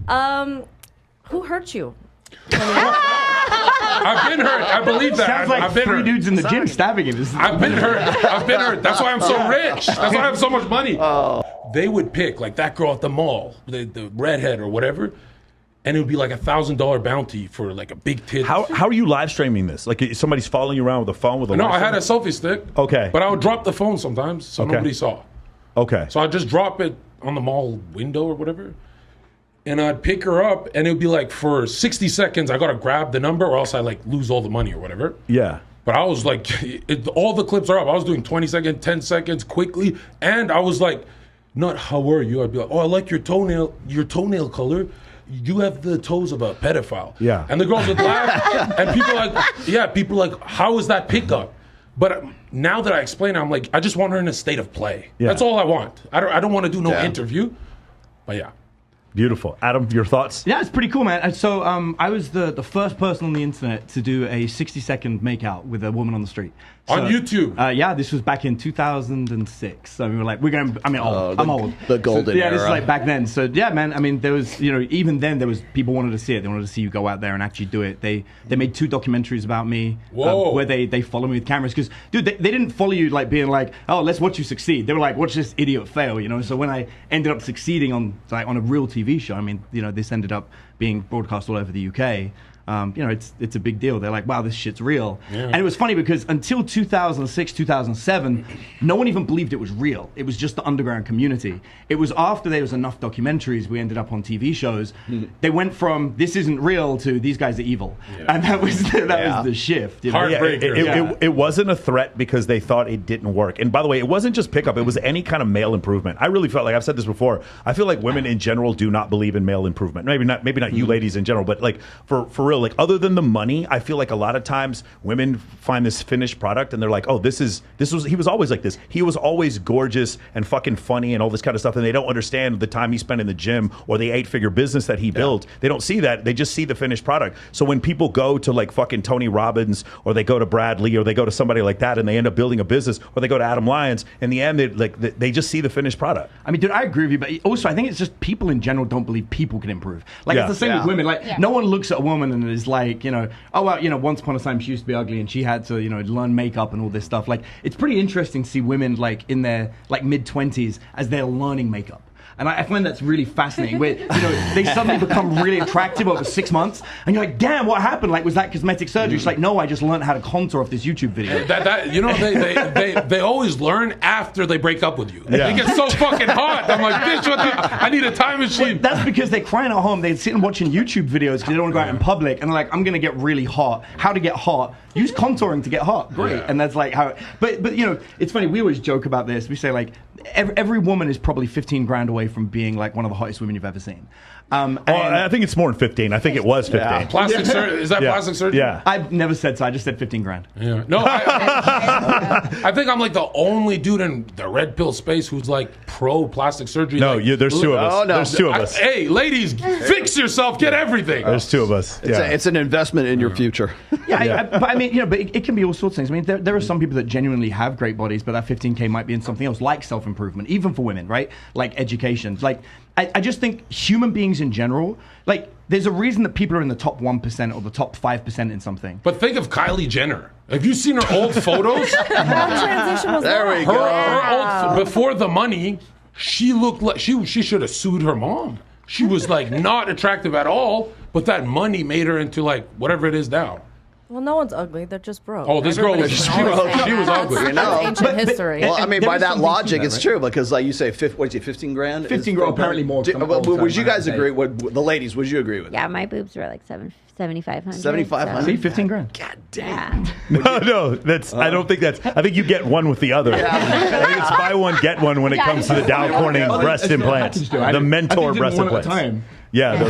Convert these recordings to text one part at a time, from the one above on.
Who hurt you? I've been hurt. I believe that. Sounds like I've been three hurt. dudes in the gym stabbing him. I've been hurt. I've been hurt. That's why I'm so rich. That's why I have so much money. They would pick like that girl at the mall, the redhead or whatever, and it would be like $1,000 bounty for like a big tit. How are you live streaming this? Like somebody's following you around with a phone with a No, I had a selfie stick. Okay. But I would drop the phone sometimes so nobody saw. Okay. So I'd just drop it on the mall window or whatever. And I'd pick her up, and it would be like for 60 seconds, I gotta grab the number, or else I like lose all the money or whatever. Yeah. But I was like, all the clips are up. I was doing 20 seconds, 10 seconds, quickly, and I was like, not how are you? I'd be like, oh, I like your toenail color. You have the toes of a pedophile. Yeah. And the girls would laugh, and people like, how is that pickup? But now that I explain it, I'm like, I just want her in a state of play. Yeah. That's all I want. I don't want to do no interview. But yeah. Beautiful. Adam, your thoughts? Yeah, it's pretty cool, man. So I was the first person on the internet to do a 60-second makeout with a woman on the street. On YouTube? Yeah, this was back in 2006. So we were like, I'm old. The golden era. Yeah, this is like back then. So yeah, man, I mean, there was, even then there was, people wanted to see it. They wanted to see you go out there and actually do it. They made 2 documentaries about me where they follow me with cameras. Because, dude, they didn't follow you like being like, oh, let's watch you succeed. They were like, watch this idiot fail, So when I ended up succeeding on a real TV show, I mean, this ended up being broadcast all over the UK. It's a big deal. They're like, wow, this shit's real. Yeah. And it was funny because until 2006, 2007, no one even believed it was real. It was just the underground community. It was after there was enough documentaries, we ended up on TV shows. They went from this isn't real to these guys are evil. Yeah. And that was the shift. Heartbreaker. It wasn't a threat because they thought it didn't work. And by the way, it wasn't just pickup. It was any kind of male improvement. I really felt like, I've said this before, I feel like women in general do not believe in male improvement. Maybe not you ladies in general, but like for real, like other than the money, I feel like a lot of times women find this finished product and they're like, oh, he was always like this. He was always gorgeous and fucking funny and all this kind of stuff, and they don't understand the time he spent in the gym or the 8-figure business that he built. They don't see that. They just see the finished product. So when people go to like fucking Tony Robbins or they go to Bradley or they go to somebody like that and they end up building a business, or they go to Adam Lyons, in the end, they just see the finished product. I mean, dude, I agree with you, but also I think it's just people in general don't believe people can improve. Like it's the same with women. Like no one looks at a woman and is like, oh well, once upon a time she used to be ugly and she had to, learn makeup and all this stuff. Like it's pretty interesting to see women like in their like mid-20s as they're learning makeup. And I find that's really fascinating where, they suddenly become really attractive over 6 months and you're like, damn, what happened? Like, was that cosmetic surgery? It's like, no, I just learned how to contour off this YouTube video. They always learn after they break up with you. Yeah. They get so fucking hot. I'm like, bitch, I need a time machine. That's because they're crying at home. They're sitting watching YouTube videos because they don't want to go out in public. And they're like, I'm going to get really hot. How to get hot? Use contouring to get hot. Great. Yeah. And that's like how, but it's funny. We always joke about this. We say like, every woman is probably 15 grand away from being like one of the hottest women you've ever seen. I think it's more than 15. I think it was 15. Yeah. Plastic surgery? Is that plastic surgery? Yeah. I've never said so. I just said 15 grand. Yeah. No, I think I'm like the only dude in the red pill space who's like pro plastic surgery. No, there's 2 of us. Oh, no. There's 2 of us. Hey, ladies, fix yourself. Get everything. There's 2 of us. It's an investment in your future. But I mean, but it can be all sorts of things. I mean, there are some people that genuinely have great bodies, but that 15K might be in something else, like self-improvement, even for women, right? Like education. Like, I just think human beings in general, like, there's a reason that people are in the top 1% or the top 5% in something. But think of Kylie Jenner. Have you seen her old photos? There we go. Her old, before the money, she looked like she should have sued her mom. She was like not attractive at all, but that money made her into like whatever it is now. Well, no one's ugly. They're just broke. Oh, this girl was she was ugly. That's ancient history. Well, I mean, by that logic, it's true because, like you say, 15 grand. 15 grand apparently more. Would you guys agree? The ladies, would you agree with that? Yeah, my boobs were like 7,500. 7,500. See, 15 grand. God damn. Yeah. No, that's. I don't think that's. I think you get one with the other. I think it's buy one get one when it comes to the Dow Corning breast implants, the Mentor breast implants. Yeah, no,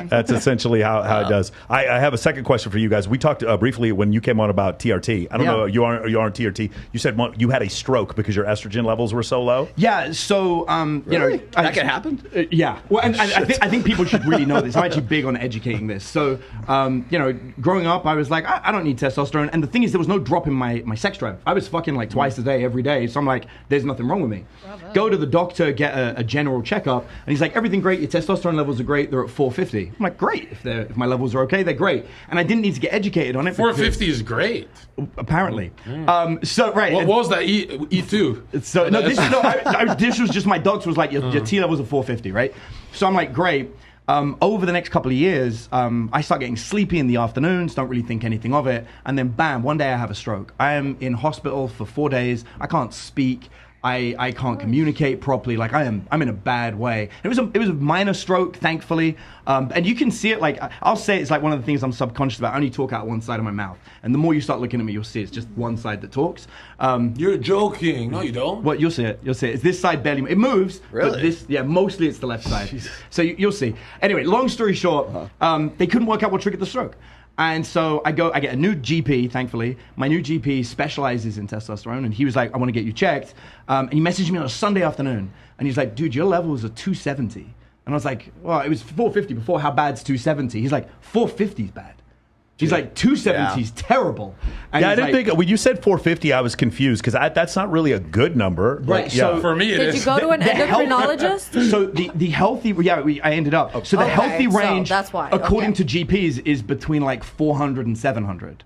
that's essentially how it does. I have a second question for you guys. We talked briefly when you came on about TRT. I don't know, you aren't TRT. You said you had a stroke because your estrogen levels were so low. Yeah, so really? That can happen. Yeah, well, and I think people should really know this. I'm actually big on educating this. So, growing up, I was like, I don't need testosterone. And the thing is, there was no drop in my sex drive. I was fucking like twice a day, every day. So I'm like, there's nothing wrong with me. Bravo. Go to the doctor, get a general checkup, and he's like, everything great. Your testosterone levels levels are great. They're at 450. I'm like, great. If my levels are okay, they're great. And I didn't need to get educated on it. 450 is great. Apparently. So right. What was that? E2. So no, this was just my doctor was like, your T levels are 450, right? So I'm like, great. Over the next couple of years, I start getting sleepy in the afternoons, don't really think anything of it, and then bam, one day I have a stroke. I am in hospital for 4 days. I can't speak. I can't communicate properly. Like I'm in a bad way. It was a minor stroke, thankfully, and you can see it. Like I'll say, it's like one of the things I'm subconscious about. I only talk out one side of my mouth, and the more you start looking at me, you'll see it's just one side that talks. You're joking. No, you don't. Well, you'll see it. You'll see it. It's this side barely. It moves. Really? But mostly it's the left side. So you'll see. Anyway, long story short, they couldn't work out what triggered the stroke. And so I get a new GP, thankfully. My new GP specializes in testosterone, and he was like, I want to get you checked. And he messaged me on a Sunday afternoon, and he's like, dude, your levels are 270. And I was like, well, it was 450 before, how bad's 270? He's like, 450 is bad. He's like, 270 is terrible. And I didn't like, think, when you said 450, I was confused, because that's not really a good number. Right, Like, so- For me, it is. Did you go to an endocrinologist? So the healthy, I ended up. So the Okay, healthy so range, that's why, according okay. to GPs, is between like 400 and 700.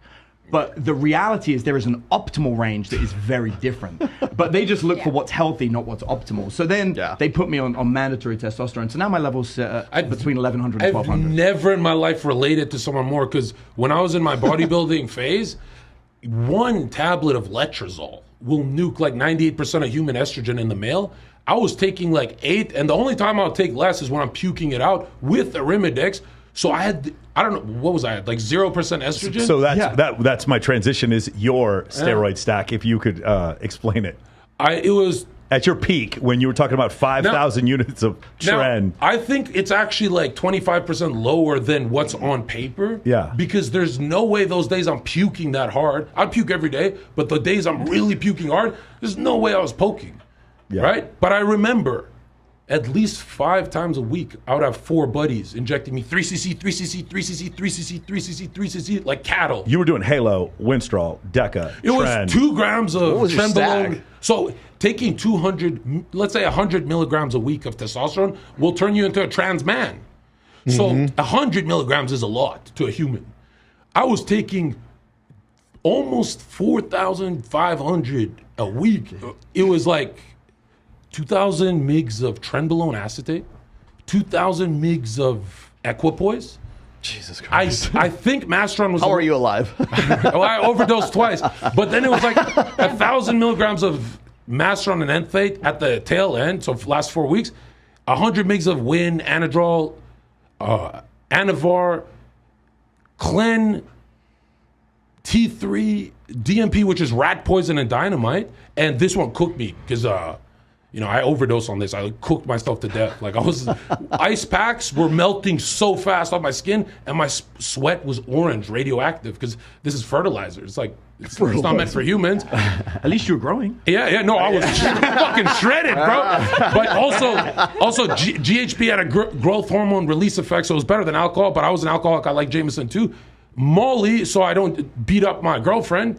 But the reality is there is an optimal range that is very different. But they just look for what's healthy, not what's optimal. So then they put me on mandatory testosterone. So now my levels sit at between 1100 and I've 1200. never in my life related to someone more, because when I was in my bodybuilding phase, one tablet of letrozole will nuke like 98% of human estrogen in the male. I was taking like 8, and the only time I'll take less is when I'm puking it out with Arimidex. So I had, I don't know, what was I at? Like 0% estrogen? So that's my transition, is your steroid stack, if you could explain it. It was... At your peak, when you were talking about 5,000 units of trend. Now, I think it's actually like 25% lower than what's on paper. Yeah. Because there's no way those days I'm puking that hard. I puke every day, but the days I'm really puking hard, there's no way I was poking. Yeah. Right? But I remember at least 5 times a week, I would have 4 buddies injecting me 3cc, 3cc, 3cc, 3cc, 3cc, 3cc, like cattle. You were doing Halo, Winstrol, Deca, It was 2 grams of was your trenbolone. stack? So taking 200, let's say 100 milligrams a week of testosterone will turn you into a trans man. So 100 milligrams is a lot to a human. I was taking almost 4,500 a week. It was like 2,000 mgs of trenbolone acetate, 2,000 mgs of equipoise. Jesus Christ. I think Mastron was... How are you alive? Well, I overdosed twice. But then it was like 1,000 milligrams of Mastron and Enthate at the tail end, so last 4 weeks. 100 mgs of Win, Anadrol, Anavar, Clen, T3, DMP, which is rat poison and dynamite. And this one cooked me because... I overdosed on this. I cooked myself to death. Like ice packs were melting so fast off my skin, and my sweat was orange, radioactive, because this is fertilizer. It's like, it's not meant for humans. At least you were growing. No, I was fucking shredded, bro. But also GHB had a growth hormone release effect, so it was better than alcohol, but I was an alcoholic. I like Jameson too. Molly, so I don't beat up my girlfriend.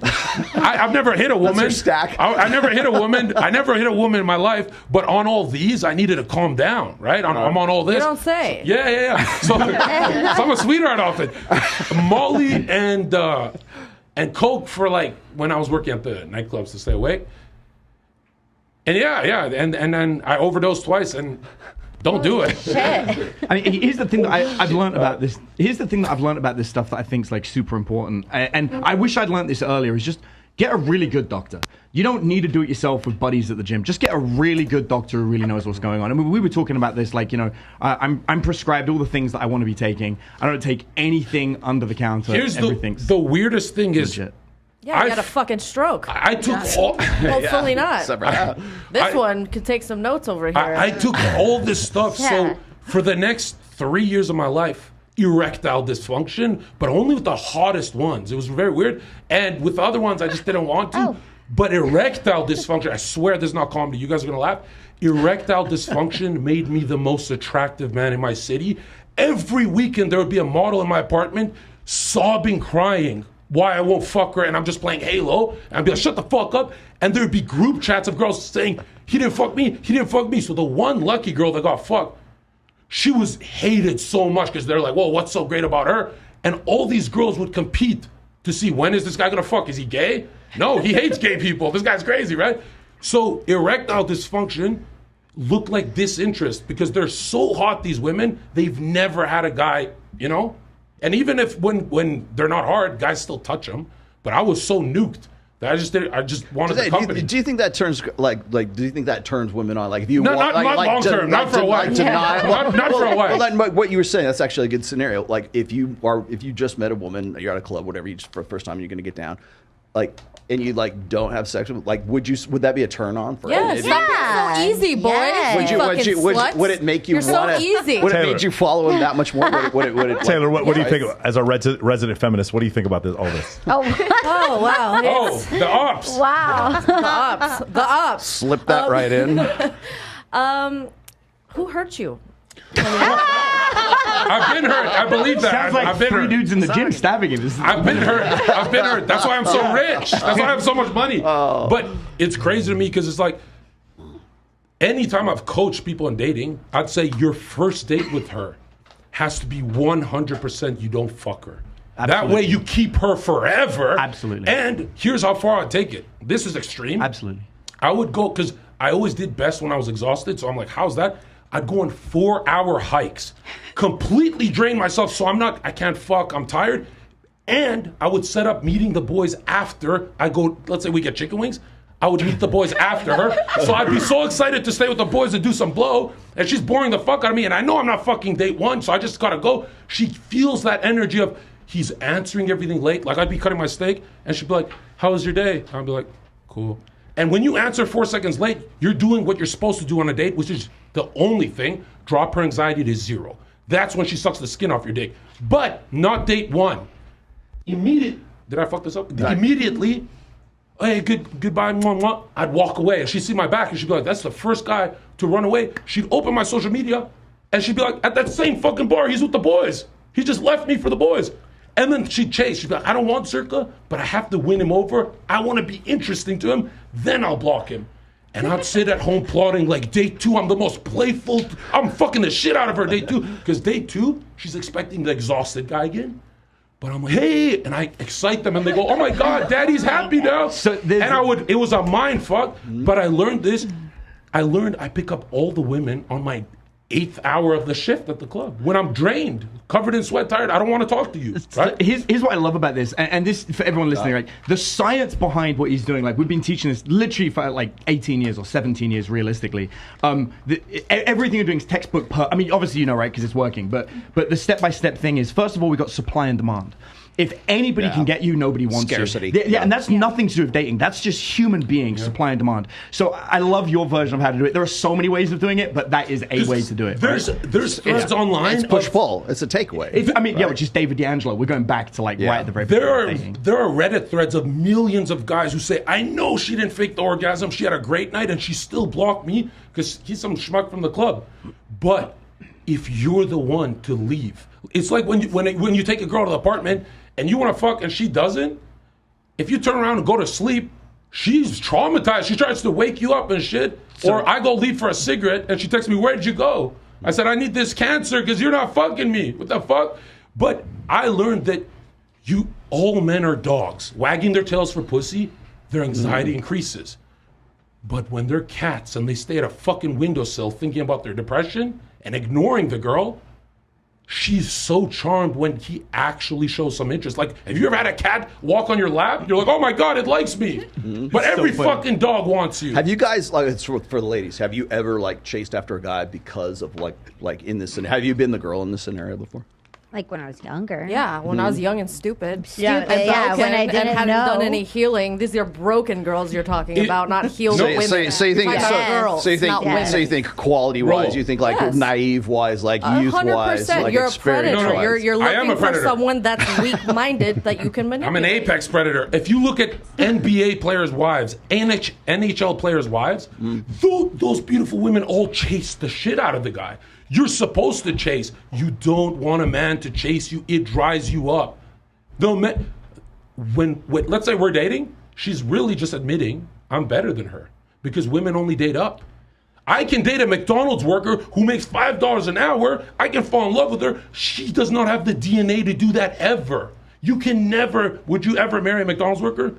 I've never hit a woman. That's your stack. I never hit a woman. I never hit a woman in my life. But on all these, I needed to calm down. Right? I'm on all this. You don't say. Yeah. So I'm a sweetheart often. Molly and Coke for like when I was working at the nightclubs to stay awake. And and then I overdosed twice and. Don't do it. I mean, here's the thing that I've learned about this. Here's the thing that I've learned about this stuff that I think is like super important. And I wish I'd learned this earlier. Is just get a really good doctor. You don't need to do it yourself with buddies at the gym. Just get a really good doctor who really knows what's going on. I mean, we were talking about this. Like, I'm prescribed all the things that I want to be taking. I don't take anything under the counter. Here's the weirdest thing is. Legit. Yeah, you had a fucking stroke. I took all... Hopefully not. This I- one could take some notes over here. I took all this stuff. Yeah. So for the next 3 years of my life, erectile dysfunction, but only with the hottest ones. It was very weird. And with the other ones, I just didn't want to. Oh. But erectile dysfunction, I swear this is not comedy. You guys are going to laugh. Erectile dysfunction made me the most attractive man in my city. Every weekend, there would be a model in my apartment sobbing, crying, why I won't fuck her, and I'm just playing Halo, and I'd be like, shut the fuck up, and there'd be group chats of girls saying, he didn't fuck me, he didn't fuck me. So the one lucky girl that got fucked, She was hated so much because they're like, whoa, what's so great about her? And all these girls would compete to see, when is this guy gonna fuck? Is he gay? No, he hates gay people. This guy's crazy, right? So erectile dysfunction looked like disinterest because they're so hot, these women, they've never had a guy, you know? And even if when they're not hard, guys still touch them. But I was so nuked that I just wanted the company. Do you think that turns do you think that turns women on? Like if you not long term, not for a while. Not for a while. Well, what you were saying, that's actually a good scenario. Like if you just met a woman, you're at a club, whatever, you just for the first time you're gonna get down, like, and you like don't have sex with, like, would that be a turn on for? Yeah, stop being so easy, boys. Yes. Would it make you You're want so easy. Would it make you follow him that much more? Would it Taylor, what do you think as a resident feminist? What do you think about all this? Oh, wow. Oh, the ops. wow. The ops. Slip that right in. Who hurt you? I've been hurt. I believe that. Sounds like I've been three hurt. dudes in the gym stabbing him. I've been hurt. That's why I'm so rich. That's why I have so much money. But it's crazy to me because it's like, anytime I've coached people in dating, I'd say your first date with her has to be 100% you don't fuck her. Absolutely. That way you keep her forever. Absolutely. And here's how far I'd take it. This is extreme. Absolutely. I would go, because I always did best when I was exhausted, so I'm like, how's that? I'd go on 4-hour hikes, completely drain myself, so I can't fuck, I'm tired. And I would set up meeting the boys after I go, let's say we get chicken wings, I would meet the boys after her. So I'd be so excited to stay with the boys and do some blow, and she's boring the fuck out of me, and I know I'm not fucking date one, so I just gotta go. She feels that energy of, he's answering everything late. Like, I'd be cutting my steak, and she'd be like, how was your day? I'd be like, cool. And when you answer 4 seconds late, you're doing what you're supposed to do on a date, which is the only thing, drop her anxiety to 0. That's when she sucks the skin off your dick. But not date one. Did I fuck this up? Immediately, hey, goodbye, mwah, mwah. I'd walk away, and she'd see my back, and she'd be like, that's the first guy to run away. She'd open my social media, and she'd be like, at that same fucking bar, he's with the boys. He just left me for the boys. And then she'd chase. She'd be like, I don't want Zherka, but I have to win him over. I want to be interesting to him. Then I'll block him. And I'd sit at home plotting like, date 2, I'm the most playful. I'm fucking the shit out of her date 2. Because date 2, she's expecting the exhausted guy again. But I'm like, hey, and I excite them, and they go, oh my God, daddy's happy now. It was a mind fuck, but I learned this. I pick up all the women on my 8th hour of the shift at the club. When I'm drained, covered in sweat, tired, I don't want to talk to you. Right? Here's what I love about this, and this for everyone listening, right? The science behind what he's doing, like we've been teaching this literally for like 18 years or 17 years, realistically. Everything you're doing is textbook. I mean, obviously you know, right? Because it's working. But the step-by-step thing is, first of all, we got supply and demand. If anybody can get you, nobody wants Scarcity. you. Yeah, and that's nothing to do with dating. That's just human beings, supply and demand. So I love your version of how to do it. There are so many ways of doing it, but that is a way to do it. There's threads online. It's push-pull. It's a takeaway. Which is David D'Angelo. We're going back to right at the very beginning. There are Reddit threads of millions of guys who say, I know she didn't fake the orgasm. She had a great night, and she still blocked me because he's some schmuck from the club. But if you're the one to leave, it's like when you take a girl to the apartment and you want to fuck and she doesn't, if you turn around and go to sleep, she's traumatized. She tries to wake you up and shit. Or I go leave for a cigarette and she texts me, where did you go? I said, I need this cancer because you're not fucking me. What the fuck? But I learned that all men are dogs. Wagging their tails for pussy, their anxiety increases. But when they're cats and they stay at a fucking windowsill thinking about their depression and ignoring the girl, she's so charmed when he actually shows some interest. Like, have you ever had a cat walk on your lap? You're like, oh my God, it likes me. Mm-hmm. But every fucking dog wants you. Have you guys, like, it's for the ladies, have you ever like chased after a guy because of like in this scenario? Have you been the girl in this scenario before? Like when I was younger. Yeah, when I was young and stupid. Yeah, when I didn't and hadn't know. done any healing. These are broken girls you're talking about, not healed women. So you think girls, so you think not women. so you think quality wise, you think like naive wise, like youth wise, 100%. like You're a experience predator. wise. You're I am a looking for predator. someone that's weak-minded that you can manipulate. I'm an apex predator. If you look at NBA players' wives, NHL players' wives, those beautiful women all chase the shit out of the guy. You're supposed to chase. You don't want a man to chase you. It dries you up. Let's say we're dating, she's really just admitting I'm better than her because women only date up. I can date a McDonald's worker who makes $5 an hour. I can fall in love with her. She does not have the DNA to do that ever. You can never. Would you ever marry a McDonald's worker?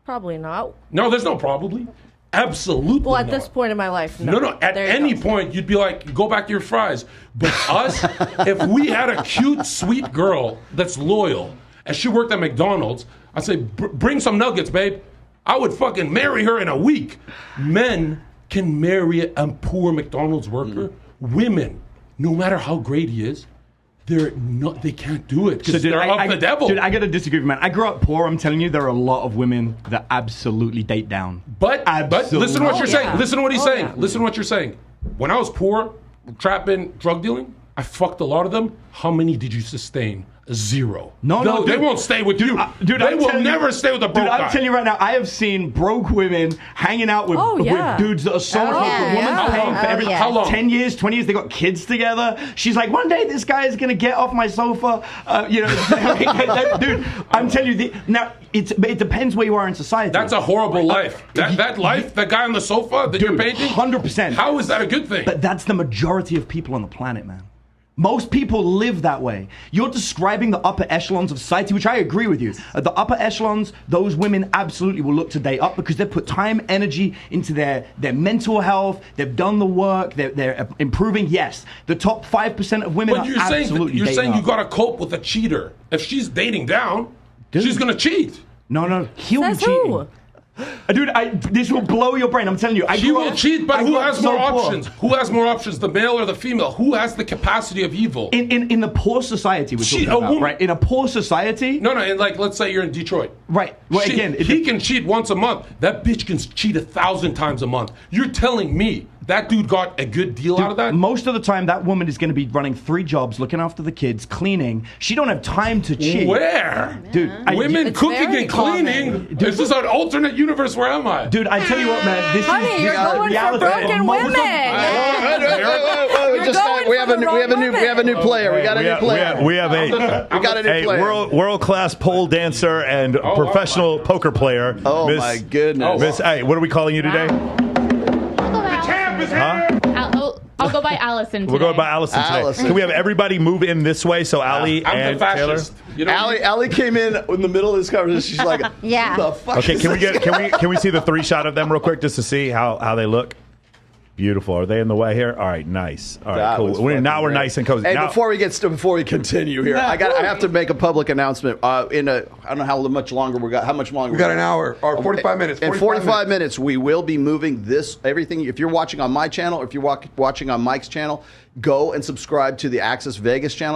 Probably not. No, there's no probably. Absolutely. Well, at not. this point in my life, no. No. At any point, you'd be like, go back to your fries. But us, if we had a cute, sweet girl that's loyal, and she worked at McDonald's, I'd say, bring some nuggets, babe. I would fucking marry her in a week. Men can marry a poor McDonald's worker. Women, no matter how great he is, they can't do it because they're of the devil. Dude, I got to disagree, man. I grew up poor. I'm telling you, there are a lot of women that absolutely date down. But listen to what you're saying. Listen to what he's saying. Yeah. Listen to what you're saying. When I was poor, trapping, drug dealing, I fucked a lot of them. How many did you sustain? 0. No, they won't stay with you. Dude, they will never stay with a broke guy. I'm telling you right now, I have seen broke women hanging out with dudes that are so much. The woman's paying for everything. How long? 10 years, 20 years. They got kids together. She's like, one day this guy is gonna get off my sofa. Dude, I'm telling you. Now it depends where you are in society. That's a horrible life. That life, that guy on the sofa that you're painting, 100%. How is that a good thing? But that's the majority of people on the planet, man. Most people live that way. You're describing the upper echelons of society, which I agree with you. At the upper echelons, those women absolutely will look to date up because they've put time, energy into their mental health. They've done the work. They're improving. Yes, the top 5% of women but are absolutely you're saying up. you got to cope with a cheater. If she's dating down, she's gonna cheat. No, he'll be Says cheating. who? Dude, this will blow your brain. I'm telling you. She will cheat, but who has more poor. options? Who has more options, the male or the female? Who has the capacity of evil? In the poor society we're talking about, right? In a poor society. No, and like, let's say you're in Detroit. Right. Well, he can cheat once a month. That bitch can cheat 1,000 times a month. You're telling me that dude got a good deal out of that? Most of the time, that woman is going to be running 3 jobs, looking after the kids, cleaning. She don't have time to cheat. Where? Dude, women cooking and cleaning? Is this an alternate universe? Where am I? Dude, I tell you what, man. This Honey, is you're going for broken women. We have a new player. We got a new player. We have a world class pole dancer and professional poker player. Oh my goodness. Miss, hey, what are we calling you today? I'll go by Allison today. We'll go by Allison today. Allison. Can we have everybody move in this way so Allie and Taylor? Allie came in the middle of this conversation. She's like, Yeah. "What the fuck?" Okay, is can we this?" can we see the 3 shot of them real quick just to see how they look? Beautiful. Are they in the way here? All right, nice. All right, That was cool. Now we're fucking nice and cozy. Hey, Now, before we continue here, I have to make a public announcement. I don't know how much longer we got. How much longer? We got an hour or 45 minutes. In 45 minutes, we will be moving everything. If you're watching on my channel, or if you're watching on Mike's channel, go and subscribe to the Access Vegas channel.